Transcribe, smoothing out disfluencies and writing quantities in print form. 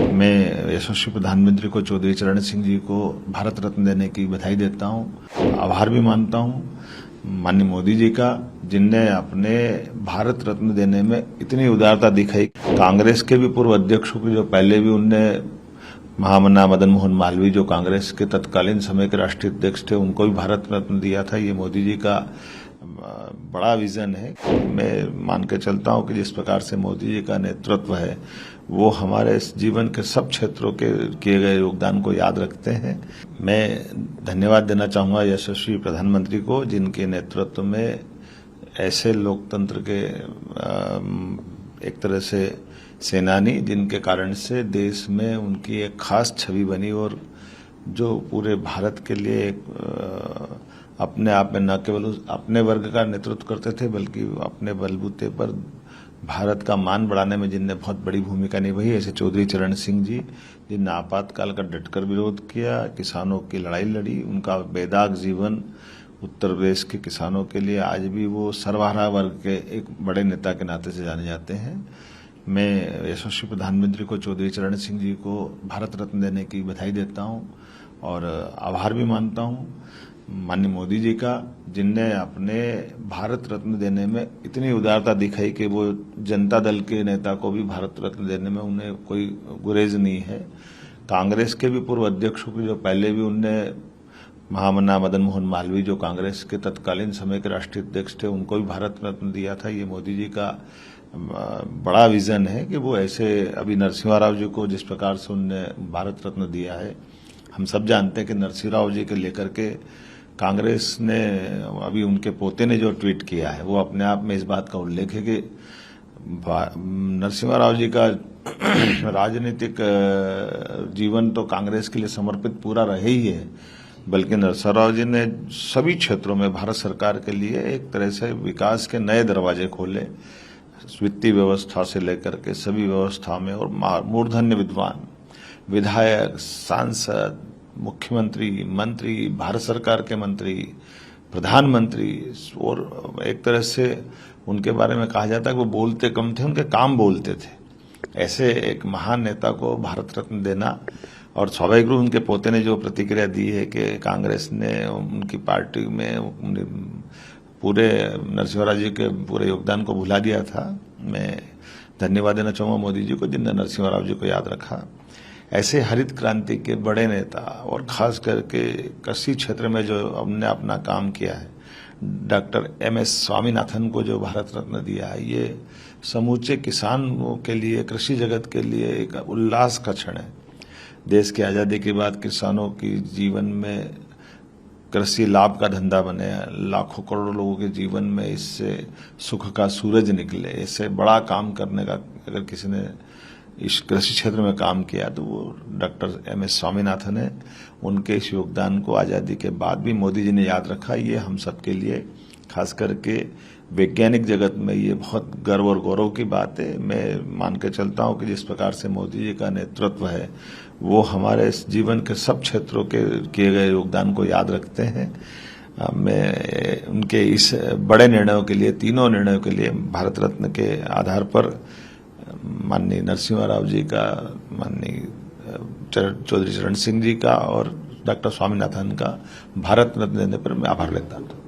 मैं यशस्वी प्रधानमंत्री को चौधरी चरण सिंह जी को भारत रत्न देने की बधाई देता हूं। आभार भी मानता हूं माननीय मोदी जी का, जिनने अपने भारत रत्न देने में इतनी उदारता दिखाई। कांग्रेस के भी पूर्व अध्यक्षों को, जो पहले भी उनने महामना मदन मोहन मालवीय, जो कांग्रेस के तत्कालीन समय के राष्ट्रीय अध्यक्ष थे, उनको भी भारत रत्न दिया था। ये मोदी जी का बड़ा विजन है। मैं मान के चलता हूं कि जिस प्रकार से मोदी जी का नेतृत्व है, वो हमारे जीवन के सब क्षेत्रों के किए गए योगदान को याद रखते हैं। मैं धन्यवाद देना चाहूंगा यशस्वी प्रधानमंत्री को, जिनके नेतृत्व में ऐसे लोकतंत्र के एक तरह से सेनानी, जिनके कारण से देश में उनकी एक खास छवि बनी और जो पूरे भारत के लिए एक अपने आप में न केवल अपने वर्ग का नेतृत्व करते थे, बल्कि अपने बलबूते पर भारत का मान बढ़ाने में जिनने बहुत बड़ी भूमिका निभाई, ऐसे चौधरी चरण सिंह जी, जिनने आपातकाल का डटकर विरोध किया, किसानों की लड़ाई लड़ी। उनका बेदाग जीवन उत्तर प्रदेश के किसानों के लिए आज भी वो सर्वहारा वर्ग के एक बड़े नेता के नाते से जाने जाते हैं। मैं यशस्वी प्रधानमंत्री को चौधरी चरण सिंह जी को भारत रत्न देने की बधाई देता हूं और आभार भी मानता हूं माननीय मोदी जी का, जिनने अपने भारत रत्न देने में इतनी उदारता दिखाई कि वो जनता दल के नेता को भी भारत रत्न देने में उन्हें कोई गुरेज नहीं है। कांग्रेस के भी पूर्व अध्यक्षों को, जो पहले भी उनने महामना मदन मोहन मालवीय, जो कांग्रेस के तत्कालीन समय के राष्ट्रीय अध्यक्ष थे, उनको भी भारत रत्न दिया था। ये मोदी जी का बड़ा विजन है कि वो ऐसे अभी नरसिम्हा राव जी को जिस प्रकार से उनने भारत रत्न दिया है, हम सब जानते हैं कि नरसिम्हा राव जी के लेकर के कांग्रेस ने, अभी उनके पोते ने जो ट्वीट किया है, वो अपने आप में इस बात का उल्लेख है कि नरसिम्हा राव जी का राजनीतिक जीवन तो कांग्रेस के लिए समर्पित पूरा रहे ही है, बल्कि नरसिम्हा राव जी ने सभी क्षेत्रों में भारत सरकार के लिए एक तरह से विकास के नए दरवाजे खोले, वित्तीय व्यवस्था से लेकर के सभी व्यवस्था में। और मूर्धन्य विद्वान, विधायक, सांसद, मुख्यमंत्री, मंत्री, भारत सरकार के मंत्री, प्रधानमंत्री, और एक तरह से उनके बारे में कहा जाता है कि वो बोलते कम थे, उनके काम बोलते थे। ऐसे एक महान नेता को भारत रत्न देना, और स्वाभाविक रूप उनके पोते ने जो प्रतिक्रिया दी है कि कांग्रेस ने उनकी पार्टी में पूरे नरसिम्हा राव जी के पूरे योगदान को भुला दिया था। मैं धन्यवाद देना चाहूंगा मोदी जी को, जिनने नरसिम्हा राव जी को याद रखा। ऐसे हरित क्रांति के बड़े नेता, और खास करके कृषि क्षेत्र में जो हमने अपना काम किया है, डॉक्टर MS स्वामीनाथन को जो भारत रत्न दिया है, ये समूचे किसानों के लिए, कृषि जगत के लिए एक उल्लास का क्षण है। देश की आज़ादी के बाद किसानों की जीवन में कृषि लाभ का धंधा बने, लाखों करोड़ों लोगों के जीवन में इससे सुख का सूरज निकले। इससे बड़ा काम करने का अगर किसी ने इस कृषि क्षेत्र में काम किया तो वो डॉक्टर MS स्वामीनाथन है। उनके इस योगदान को आज़ादी के बाद भी मोदी जी ने याद रखा। ये हम सबके लिए, खास करके वैज्ञानिक जगत में, ये बहुत गर्व और गौरव की बात है। मैं मान के चलता हूँ कि जिस प्रकार से मोदी जी का नेतृत्व है, वो हमारे जीवन के सब क्षेत्रों के किए गए योगदान को याद रखते हैं। मैं उनके इस बड़े निर्णयों के लिए, तीनों निर्णयों के लिए भारत रत्न के आधार पर माननीय नरसिम्हा राव जी का, माननीय चौधरी चरण सिंह जी का और डॉक्टर स्वामीनाथन का भारत रत्न देने पर मैं आभार व्यक्त करता हूँ।